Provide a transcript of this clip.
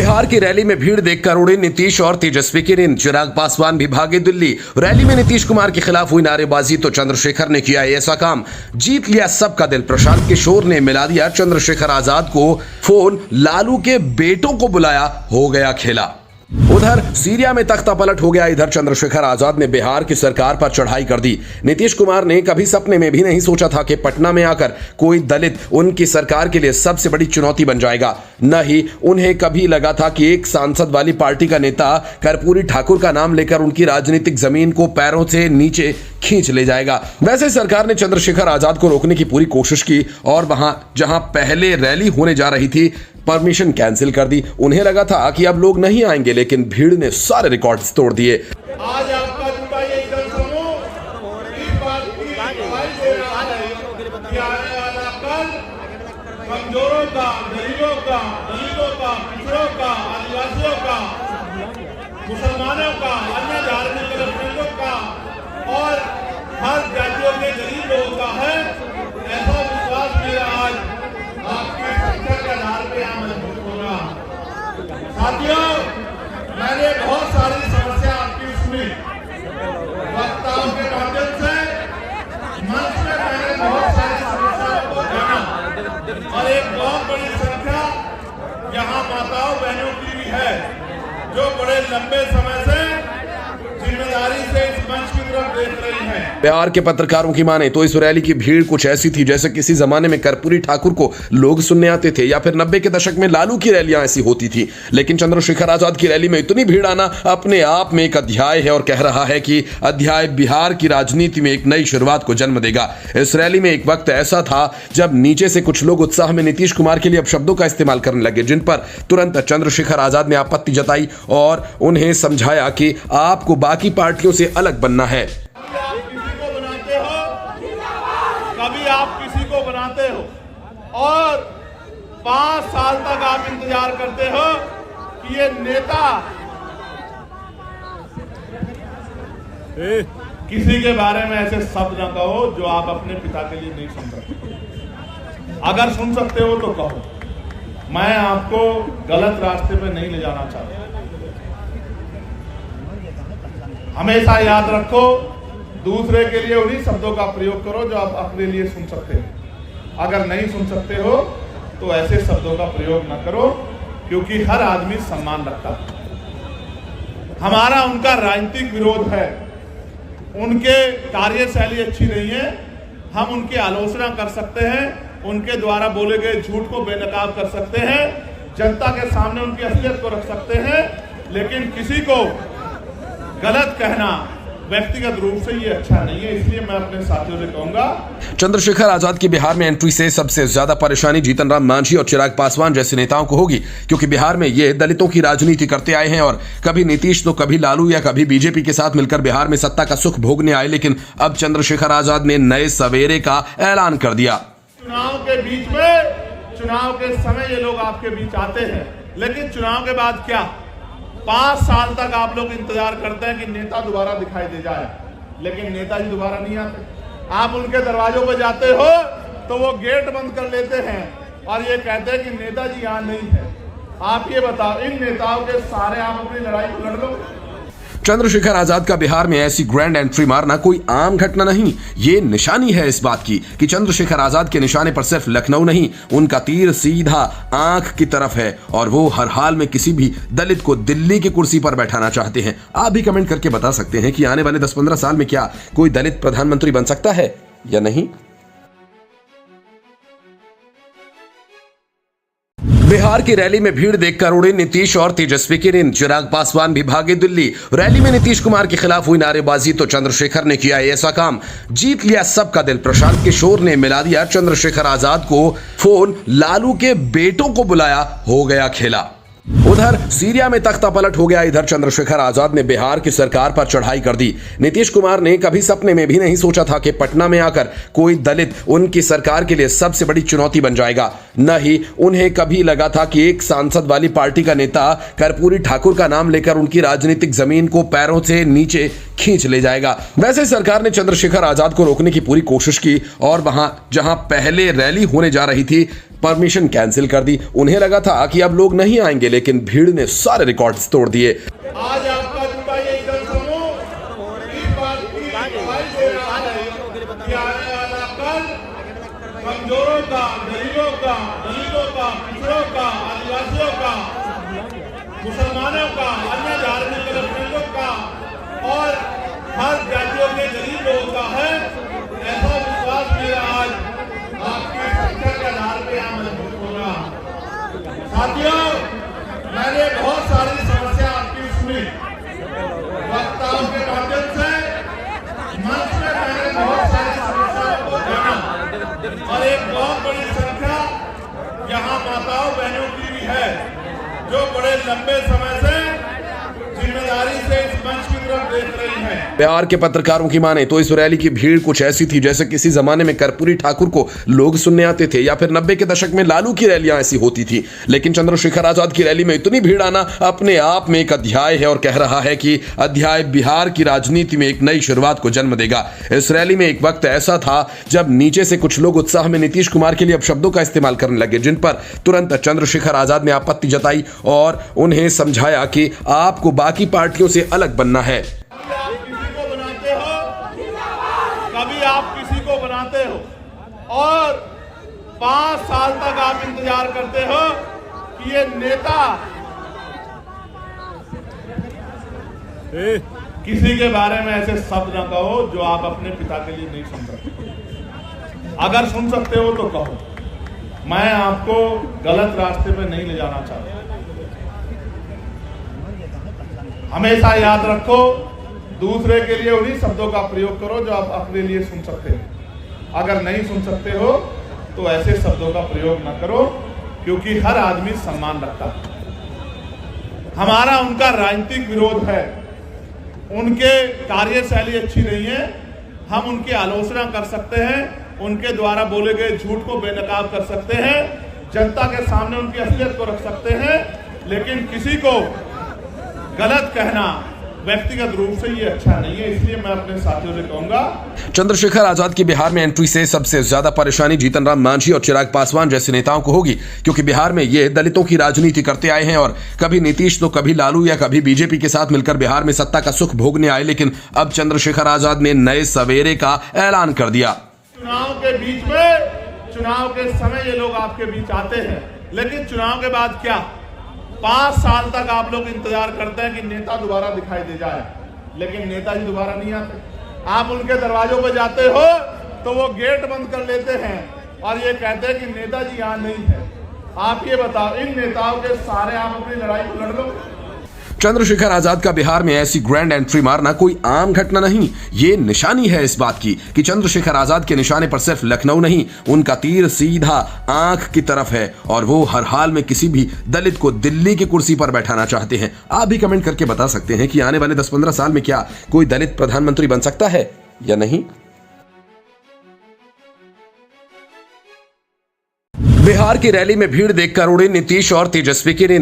बिहार की रैली में भीड़ देखकर उड़े नीतीश और तेजस्वी की नींद। चिराग पासवान भी भागे दिल्ली। रैली में नीतीश कुमार के खिलाफ हुई नारेबाजी तो चंद्रशेखर ने किया ऐसा काम, जीत लिया सबका दिल। प्रशांत किशोर ने मिला दिया चंद्रशेखर आजाद को फोन, लालू के बेटों को बुलाया, हो गया खेला। उधर सीरिया में तख्ता पलट हो गया। इधर चंद्रशेखर आजाद ने बिहार की सरकार पर चढ़ाई कर दी। नीतीश कुमार ने कभी सपने में भी नहीं सोचा था कि पटना में आकर कोई दलित उनकी सरकार के लिए सबसे बड़ी चुनौती बन जाएगा। न ही उन्हें कभी लगा था कि एक सांसद वाली पार्टी का नेता कर्पूरी ठाकुर का नाम लेकर उनकी राजनीतिक जमीन को पैरों से नीचे खींच ले जाएगा। वैसे सरकार ने चंद्रशेखर आजाद को रोकने की पूरी कोशिश की और वहां जहां पहले रैली होने जा रही थी, परमिशन कैंसिल कर दी। उन्हें लगा था कि अब लोग नहीं आएंगे, लेकिन भीड़ ने सारे रिकॉर्ड्स तोड़ दिए। आज आपका जुटा ये जनसमूह इस बात की गवाही दे रहा है कि आने वाला कल कमजोरों का, गरीबों का, दलितों का, पिछड़ों का, आदिवासियों का, मुसलमानों का, अन्य धार्मिक अल्पसंख्यकों का और हर जातियों के गरीब लोगों का है। ऐसा विश्वास मेरा आज आपकी संख्या के आधार पर यहाँ मजबूत होगा। साथियों, मैंने बहुत सारी समस्या आपकी सुनी, वक्ताओं के माध्यम से मंच में मैंने बहुत सारी समस्याओं को जाना और एक बहुत बड़ी संख्या यहाँ माताओं बहनों की भी है जो बड़े लंबे समय से जिम्मेदारी से इस मंच की तरफ देख रही है। बिहार के पत्रकारों की माने तो इस रैली की भीड़ कुछ ऐसी थी जैसे किसी जमाने में कर्पूरी ठाकुर को लोग सुनने आते थे, या फिर 90 के दशक में लालू की रैलियां ऐसी होती थी। लेकिन चंद्रशेखर आजाद की रैली में इतनी भीड़ आना अपने आप में एक अध्याय है और कह रहा है कि अध्याय बिहार की राजनीति में एक नई शुरुआत को जन्म देगा। इस रैली में एक वक्त ऐसा था जब नीचे से कुछ लोग उत्साह में नीतीश कुमार के लिए अपशब्दों का इस्तेमाल करने लगे, जिन पर तुरंत चंद्रशेखर आजाद ने आपत्ति जताई और उन्हें समझाया कि आपको बाकी पार्टियों से अलग बनना है। कभी आप किसी को बनाते हो और 5 साल तक आप इंतजार करते हो कि ये नेता किसी के बारे में ऐसे शब्द ना कहो जो आप अपने पिता के लिए नहीं सुन सकते। अगर सुन सकते हो तो कहो। मैं आपको गलत रास्ते पे नहीं ले जाना चाहता। हमेशा याद रखो, दूसरे के लिए उन्हीं शब्दों का प्रयोग करो जो आप अपने लिए सुन सकते हो। अगर नहीं सुन सकते हो तो ऐसे शब्दों का प्रयोग न करो, क्योंकि हर आदमी सम्मान रखता है। हमारा उनका राजनीतिक विरोध है, उनके कार्यशैली अच्छी नहीं है। हम उनकी आलोचना कर सकते हैं, उनके द्वारा बोले गए झूठ को बेनकाब कर सकते हैं, जनता के सामने उनकी असलियत को रख सकते हैं, लेकिन किसी को गलत कहना व्यक्तिगत रूप से ये अच्छा नहीं है। इसलिए मैं अपने साथियों से कहूंगा, चंद्रशेखर आजाद की बिहार में एंट्री से सबसे ज्यादा परेशानी जीतन राम मांझी और चिराग पासवान जैसे नेताओं को होगी, क्योंकि बिहार में ये दलितों की राजनीति करते आए हैं और कभी नीतीश तो कभी लालू या कभी बीजेपी के साथ मिलकर बिहार में सत्ता का सुख भोगने आए। लेकिन अब चंद्रशेखर आजाद ने नए सवेरे का ऐलान कर दिया। चुनाव के बीच में, चुनाव के समय ये लोग आपके बीच आते हैं, लेकिन चुनाव के बाद क्या? 5 साल तक आप लोग इंतजार करते हैं कि नेता दोबारा दिखाई दे जाए, लेकिन नेताजी दोबारा नहीं आते। आप उनके दरवाजों पर जाते हो तो वो गेट बंद कर लेते हैं और ये कहते हैं कि नेताजी यहाँ नहीं है। आप ये बताओ, इन नेताओं के सारे आप अपनी लड़ाई को लड़ लो। चंद्रशेखर आजाद का बिहार में ऐसी ग्रैंड एंट्री मारना कोई आम घटना नहीं, ये निशानी है इस बात की कि चंद्रशेखर आजाद के निशाने पर सिर्फ लखनऊ नहीं, उनका तीर सीधा आंख की तरफ है और वो हर हाल में किसी भी दलित को दिल्ली की कुर्सी पर बैठाना चाहते हैं। आप भी कमेंट करके बता सकते हैं कि आने वाले 10-15 साल में क्या कोई दलित प्रधानमंत्री बन सकता है या नहीं। बिहार की रैली में भीड़ देखकर उड़े नीतीश और तेजस्वी की नींद। चिराग पासवान भी भागे दिल्ली। रैली में नीतीश कुमार के खिलाफ हुई नारेबाजी तो चंद्रशेखर ने किया ऐसा काम, जीत लिया सबका दिल। प्रशांत किशोर ने मिला दिया चंद्रशेखर आजाद को फोन, लालू के बेटों को बुलाया, हो गया खेला। उधर सीरिया में तख्ता पलट हो गया। इधर चंद्रशेखर आजाद ने बिहार की सरकार पर चढ़ाई कर दी। नीतीश कुमार ने कभी सपने में भी नहीं सोचा था कि पटना में आकर कोई दलित उनकी सरकार के लिए सबसे बड़ी चुनौती बन जाएगा। न ही उन्हें कभी लगा था कि एक सांसद वाली पार्टी का नेता कर्पूरी ठाकुर का नाम लेकर उनकी राजनीतिक जमीन को पैरों से नीचे खींच ले जाएगा। वैसे सरकार ने चंद्रशेखर आजाद को रोकने की पूरी कोशिश की और वहां जहां पहले रैली होने जा रही थी, परमिशन कैंसिल कर दी। उन्हें लगा था कि अब लोग नहीं आएंगे, लेकिन भीड़ ने सारे रिकॉर्ड्स तोड़ दिए। आज आपका जुटा ये जनसमूह इस बात की गवाही दे रहा है कि आने वाला कल कमजोरों का, गरीबों का, दलितों का, पिछड़ों का, आदिवासियों का, मुसलमानों का, अन्य धार्मिक अल्पसंख्यकों का और हर जातियों के गरीब लोगों का है। ऐसा विश्वास मेरा आज आपकी संख्या के आधार पर यहाँ मजबूत होगा। साथियों, मैंने बहुत सारी समस्या आपकी सुनी, वक्ताओं के माध्यम से मंच में मैंने बहुत सारी समस्याओं को जाना और एक बहुत बड़ी संख्या यहाँ माताओं बहनों की भी है जो बड़े लंबे समय से जिम्मेदारी से इस मंच की तरफ देख रही है। बिहार के पत्रकारों की माने तो इस रैली की भीड़ कुछ ऐसी थी जैसे किसी जमाने में कर्पूरी ठाकुर को लोग सुनने आते थे, या फिर 90 के दशक में लालू की रैलियां ऐसी होती थी। लेकिन चंद्रशेखर आजाद की रैली में इतनी भीड़ आना अपने आप में एक अध्याय है और कह रहा है कि अध्याय बिहार की राजनीति में एक नई शुरुआत को जन्म देगा। इस रैली में एक वक्त ऐसा था जब नीचे से कुछ लोग उत्साह में नीतीश कुमार के लिए अपशब्दों का इस्तेमाल करने लगे, जिन पर तुरंत चंद्रशेखर आजाद ने आपत्ति जताई और उन्हें समझाया कि आपको बाकी पार्टियों से अलग बनना है। कभी आप किसी को बनाते हो और 5 साल तक आप इंतजार करते हो कि ये नेता किसी के बारे में ऐसे शब्द ना कहो जो आप अपने पिता के लिए नहीं सुन सकते। अगर सुन सकते हो तो कहो। मैं आपको गलत रास्ते पे नहीं ले जाना चाहता। हमेशा याद रखो, दूसरे के लिए उन्हीं शब्दों का प्रयोग करो जो आप अपने लिए सुन सकते हो। अगर नहीं सुन सकते हो तो ऐसे शब्दों का प्रयोग न करो, क्योंकि हर आदमी सम्मान रखता है। हमारा उनका राजनीतिक विरोध है, उनके कार्यशैली अच्छी नहीं है। हम उनकी आलोचना कर सकते हैं, उनके द्वारा बोले गए झूठ को बेनकाब कर सकते हैं, जनता के सामने उनकी असलियत को रख सकते हैं, लेकिन किसी को गलत कहना व्यक्तिगत रूप से ये अच्छा नहीं है। इसलिए मैं अपने साथियों से कहूंगा, चंद्रशेखर आजाद की बिहार में एंट्री से सबसे ज्यादा परेशानी जीतन राम मांझी और चिराग पासवान जैसे नेताओं को होगी, क्योंकि बिहार में ये दलितों की राजनीति करते आए हैं और कभी नीतीश तो कभी लालू या कभी बीजेपी के साथ मिलकर बिहार में सत्ता का सुख भोगने आए। लेकिन अब चंद्रशेखर आजाद ने नए सवेरे का ऐलान कर दिया। चुनाव के बीच में, चुनाव के समय ये लोग आपके बीच आते हैं, लेकिन चुनाव के बाद क्या? 5 साल तक आप लोग इंतजार करते हैं कि नेता दोबारा दिखाई दे जाए, लेकिन नेताजी दोबारा नहीं आते। आप उनके दरवाजों पर जाते हो तो वो गेट बंद कर लेते हैं और ये कहते हैं कि नेताजी यहाँ नहीं है। आप ये बताओ, इन नेताओं के सारे आप अपनी लड़ाई को लड़ लो। चंद्रशेखर आजाद का बिहार में ऐसी ग्रैंड एंट्री मारना कोई आम घटना नहीं, ये निशानी है इस बात की कि चंद्रशेखर आजाद के निशाने पर सिर्फ लखनऊ नहीं, उनका तीर सीधा आंख की तरफ है और वो हर हाल में किसी भी दलित को दिल्ली की कुर्सी पर बैठाना चाहते हैं। आप भी कमेंट करके बता सकते हैं कि आने वाले 10-15 साल में क्या कोई दलित प्रधानमंत्री बन सकता है या नहीं। बिहार की रैली में भीड़ देखकर उड़े नीतीश और तेजस्वी की नींद।